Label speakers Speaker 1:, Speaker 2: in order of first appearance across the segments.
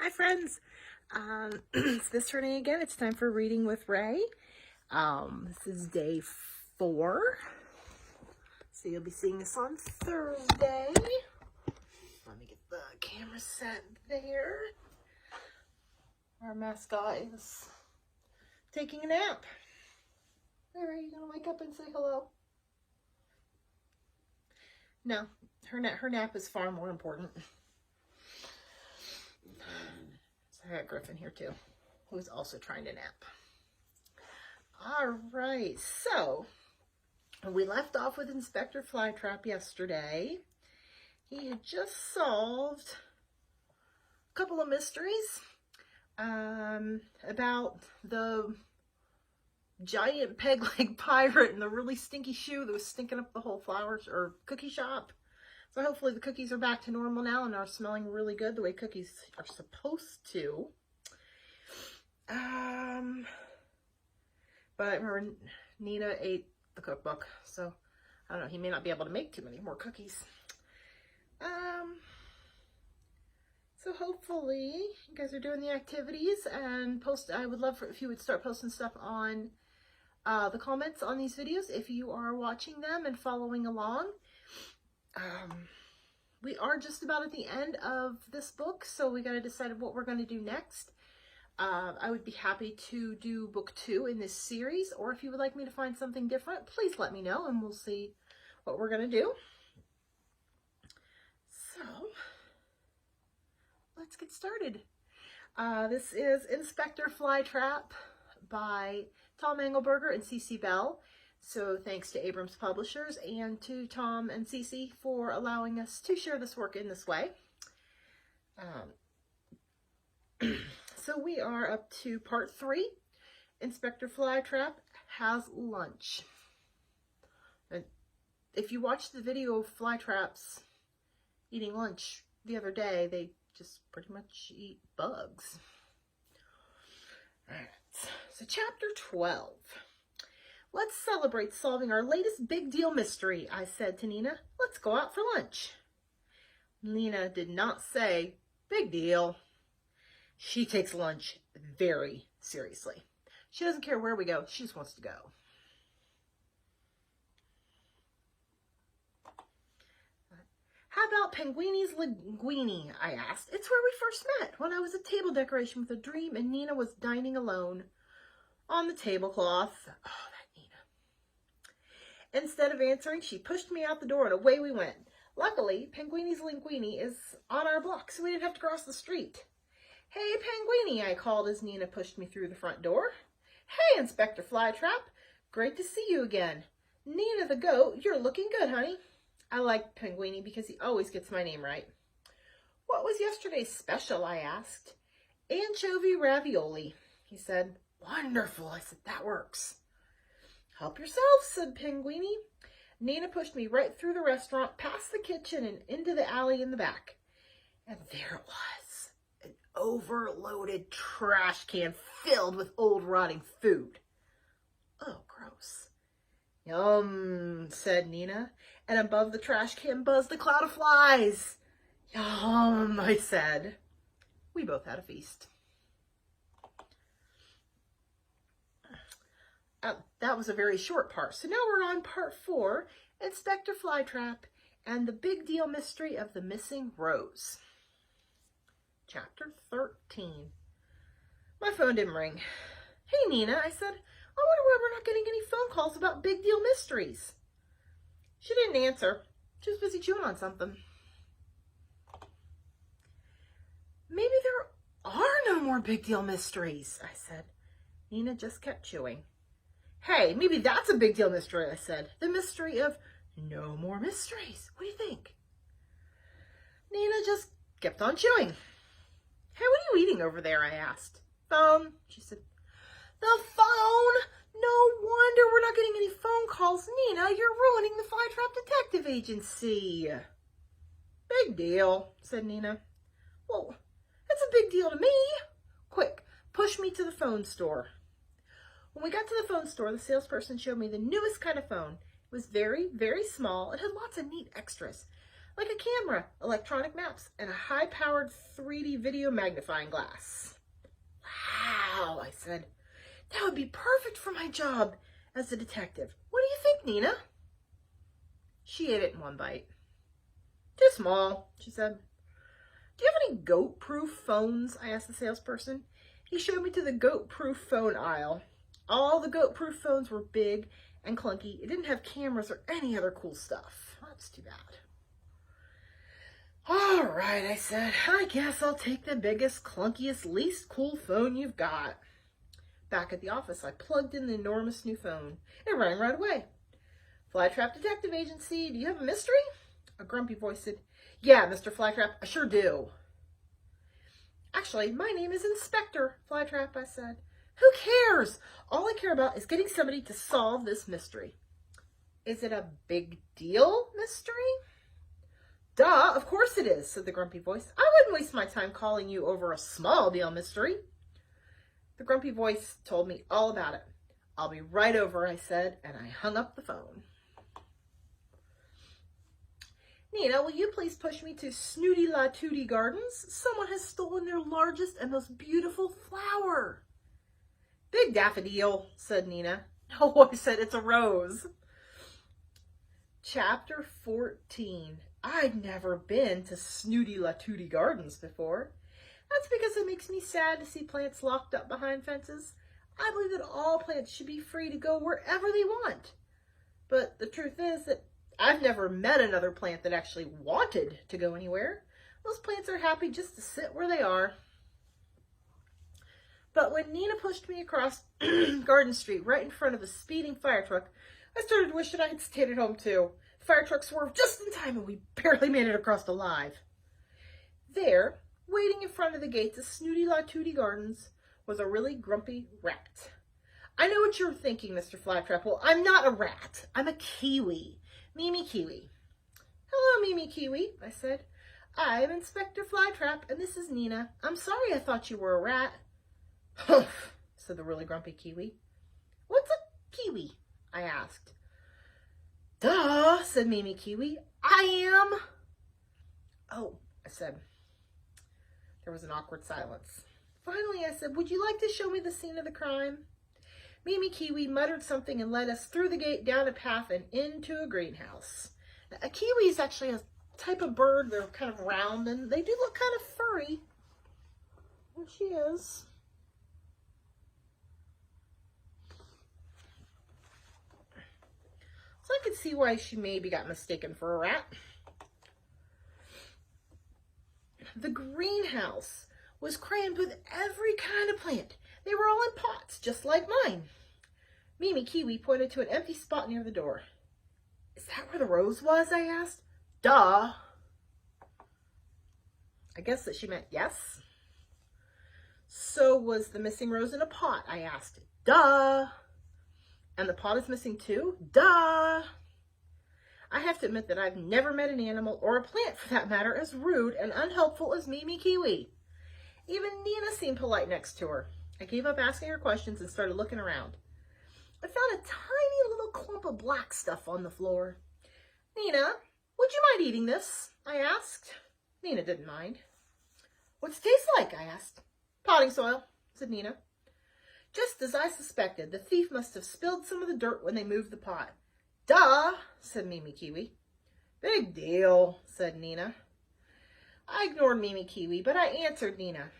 Speaker 1: Hi friends, it's this turning again. It's time for Reading with Ray. This is day 4, so you'll be seeing this on Thursday. Let me get the camera set there. Our mascot is taking a nap. All right, you gonna wake up and say hello? No, her nap is far more important. I got Griffin here too, who's also trying to nap. All right, so we left off with Inspector Flytrap yesterday. He had just solved a couple of mysteries about the giant peg-leg pirate and the really stinky shoe that was stinking up the whole flowers or cookie shop. So hopefully the cookies are back to normal now and are smelling really good the way cookies are supposed to. But remember, Nina ate the cookbook, so I don't know, he may not be able to make too many more cookies. So hopefully you guys are doing the activities and I would love if you would start posting stuff on the comments on these videos if you are watching them and following along. We are just about at the end of this book, so we got to decide what we're going to do next. I would be happy to do book 2 in this series, or if you would like me to find something different, please let me know and we'll see what we're going to do. So, let's get started. This is Inspector Flytrap by Tom Engelberger and CC Bell. So thanks to Abrams Publishers and to Tom and Cece for allowing us to share this work in this way. So we are up to part 3. Inspector Flytrap has lunch. And if you watched the video of Flytraps eating lunch the other day, they just pretty much eat bugs. All right, so chapter 12. Let's celebrate solving our latest big deal mystery, I said to Nina. Let's go out for lunch. Nina did not say, big deal. She takes lunch very seriously. She doesn't care where we go. She just wants to go. How about Penguini's Linguini, I asked. It's where we first met, when I was a table decoration with a dream and Nina was dining alone on the tablecloth. Oh, that Nina. Instead of answering, she pushed me out the door and away we went. Luckily, Penguini's Linguini is on our block, so we didn't have to cross the street. Hey, Penguini, I called as Nina pushed me through the front door. Hey, Inspector Flytrap. Great to see you again. Nina the goat, you're looking good, honey. I like Penguini because he always gets my name right. What was yesterday's special, I asked. Anchovy ravioli, he said. Wonderful, I said, that works. Help yourself, said Penguini. Nina pushed me right through the restaurant, past the kitchen, and into the alley in the back. And there it was, an overloaded trash can filled with old rotting food. Oh, gross. Yum, said Nina, and above the trash can buzzed a cloud of flies. Yum, I said. We both had a feast. That was a very short part. So now we're on part 4, Inspector Flytrap and the big deal mystery of the missing rose. Chapter 13. My phone didn't ring. Hey, Nina, I said, I wonder why we're not getting any phone calls about big deal mysteries. She didn't answer. She was busy chewing on something. Maybe there are no more big deal mysteries, I said. Nina just kept chewing. Hey, maybe that's a big deal mystery, I said. The mystery of no more mysteries. What do you think? Nina just kept on chewing. Hey, what are you eating over there? I asked. Phone, she said. The phone? No wonder we're not getting any phone calls. Nina, you're ruining the Flytrap Detective Agency. Big deal, said Nina. Well, it's a big deal to me. Quick, push me to the phone store. When we got to the phone store, the salesperson showed me the newest kind of phone. It was very, very small. It had lots of neat extras. like a camera, electronic maps, and a high-powered 3D video magnifying glass. Wow, I said. That would be perfect for my job as a detective. What do you think, Nina? She ate it in one bite. Too small, she said. Do you have any goat-proof phones? I asked the salesperson. He showed me to the goat-proof phone aisle. All the goat-proof phones were big and clunky. It didn't have cameras or any other cool stuff. That's too bad. All right, I said. I guess I'll take the biggest, clunkiest, least cool phone you've got. Back at the office, I plugged in the enormous new phone. It rang right away. Flytrap Detective Agency, do you have a mystery? A grumpy voice said, Yeah, Mr. Flytrap, I sure do. Actually, my name is Inspector Flytrap, I said. Who cares? All I care about is getting somebody to solve this mystery. Is it a big deal mystery? Duh, of course it is, said the grumpy voice. I wouldn't waste my time calling you over a small deal mystery. The grumpy voice told me all about it. I'll be right over, I said, and I hung up the phone. Nina, will you please push me to Snooty La Tooty Gardens? Someone has stolen their largest and most beautiful flower. Big daffodil, said Nina. No, I said, it's a rose. Chapter 14. I'd never been to Snooty La Tooty Gardens before. That's because it makes me sad to see plants locked up behind fences. I believe that all plants should be free to go wherever they want. But the truth is that I've never met another plant that actually wanted to go anywhere. Those plants are happy just to sit where they are. But when Nina pushed me across Garden Street right in front of a speeding fire truck, I started to wish that I had stayed at home too. The fire truck swerved just in time and we barely made it across alive. There, waiting in front of the gates of Snooty La Tooty Gardens, was a really grumpy rat. I know what you're thinking, Mr. Flytrap. Well, I'm not a rat. I'm a kiwi. Mimi Kiwi. Hello, Mimi Kiwi, I said. I'm Inspector Flytrap, and this is Nina. I'm sorry I thought you were a rat. Humph, said the really grumpy kiwi. What's a kiwi? I asked. Duh, said Mimi Kiwi. I am. Oh, I said. There was an awkward silence. Finally, I said, would you like to show me the scene of the crime? Mimi Kiwi muttered something and led us through the gate, down a path, and into a greenhouse. Now, a kiwi is actually a type of bird. They're kind of round, and they do look kind of furry. There she is. So I could see why she maybe got mistaken for a rat. The greenhouse was crammed with every kind of plant. They were all in pots, just like mine. Mimi Kiwi pointed to an empty spot near the door. Is that where the rose was? I asked. Duh. I guess that she meant yes. So was the missing rose in a pot? I asked. Duh. And the pot is missing too? Duh. I have to admit that I've never met an animal, or a plant for that matter, as rude and unhelpful as Mimi Kiwi. Even Nina seemed polite next to her. I gave up asking her questions and started looking around. I found a tiny little clump of black stuff on the floor. Nina, would you mind eating this? I asked. Nina didn't mind. What's it taste like? I asked. Potting soil, said Nina. Just as I suspected, the thief must have spilled some of the dirt when they moved the pot. Duh, said Mimi Kiwi. Big deal, said Nina. I ignored Mimi Kiwi, but I answered Nina.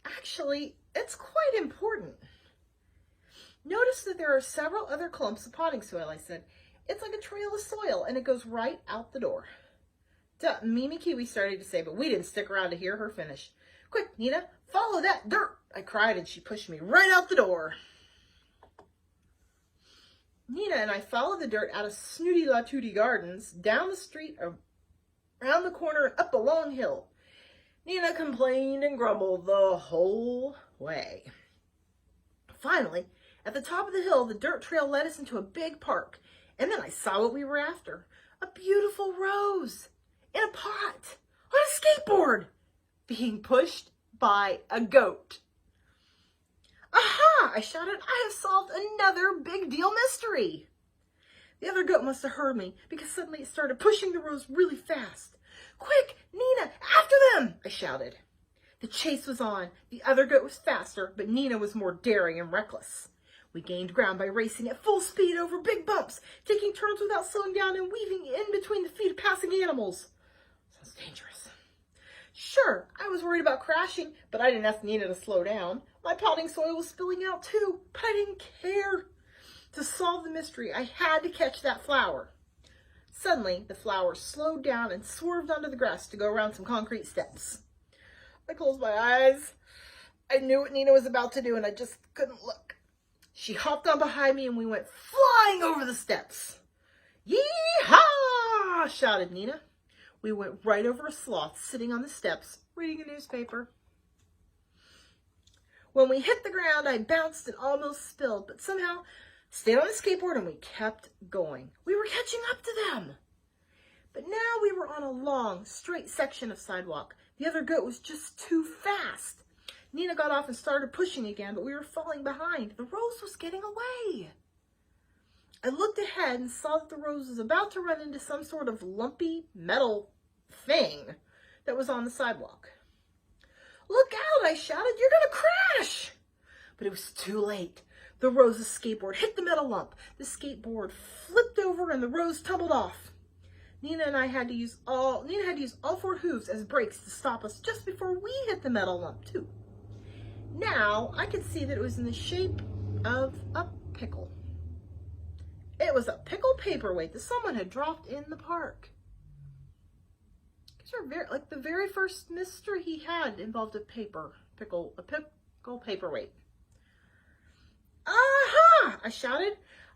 Speaker 1: Actually, it's quite important. Notice that there are several other clumps of potting soil, I said. It's like a trail of soil, and it goes right out the door. Duh, Mimi Kiwi started to say, but we didn't stick around to hear her finish. Quick, Nina, follow that dirt, I cried, and she pushed me right out the door. Nina and I followed the dirt out of Snooty La Tooty Gardens, down the street, around the corner, and up a long hill. Nina complained and grumbled the whole way. Finally, at the top of the hill, the dirt trail led us into a big park, and then I saw what we were after. A beautiful rose in a pot on a skateboard being pushed by a goat. Aha! I shouted. I have solved another big deal mystery. The other goat must have heard me because suddenly it started pushing the rose really fast. Quick, Nina, after them, I shouted. The chase was on. The other goat was faster, but Nina was more daring and reckless. We gained ground by racing at full speed over big bumps, taking turns without slowing down and weaving in between the feet of passing animals. Sounds dangerous. Sure, I was worried about crashing, but I didn't ask Nina to slow down. My potting soil was spilling out too, but I didn't care. To solve the mystery, I had to catch that flower. Suddenly, the flower slowed down and swerved onto the grass to go around some concrete steps. I closed my eyes. I knew what Nina was about to do, and I just couldn't look. She hopped on behind me, and we went flying over the steps. Yee-haw! Shouted Nina. We went right over a sloth sitting on the steps, reading a newspaper. When we hit the ground, I bounced and almost spilled, but somehow stayed on the skateboard and we kept going. We were catching up to them. But now we were on a long, straight section of sidewalk. The other goat was just too fast. Nina got off and started pushing again, but we were falling behind. The rose was getting away. I looked ahead and saw that the rose was about to run into some sort of lumpy metal thing that was on the sidewalk. Look out, I shouted, you're going to crash! But it was too late. The rose's skateboard hit the metal lump. The skateboard flipped over and the rose tumbled off. Nina had to use all 4 hooves as brakes to stop us just before we hit the metal lump too. Now I could see that it was in the shape of a pickle. It was a pickle paperweight that someone had dropped in the park. The very first mystery he had involved a pickle paperweight. Aha! I shouted.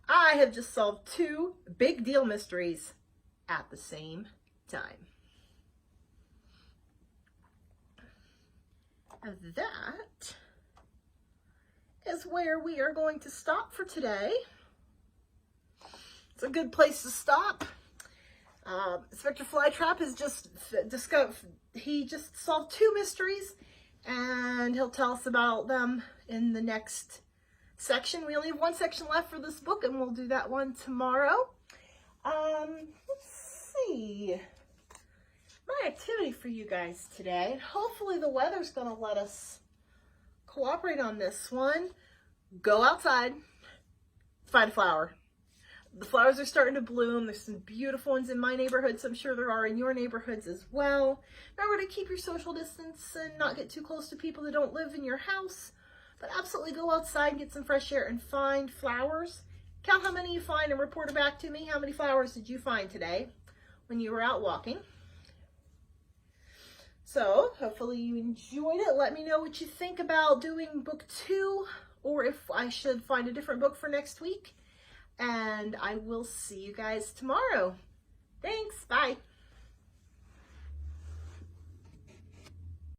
Speaker 1: I have just solved 2 big deal mysteries at the same time. And that is where we are going to stop for today. It's a good place to stop. Inspector Flytrap has just discovered, he just solved 2 mysteries, and he'll tell us about them in the next section. We only have 1 section left for this book, and we'll do that one tomorrow. Let's see. My activity for you guys today, hopefully the weather's going to let us cooperate on this one. Go outside, find a flower. The flowers are starting to bloom. There's some beautiful ones in my neighborhood, so I'm sure there are in your neighborhoods as well. Remember to keep your social distance and not get too close to people that don't live in your house. But absolutely go outside, get some fresh air, and find flowers. Count how many you find and report it back to me. How many flowers did you find today when you were out walking? So hopefully you enjoyed it. Let me know what you think about doing book 2, or if I should find a different book for next week. And I will see you guys tomorrow. Thanks. Bye.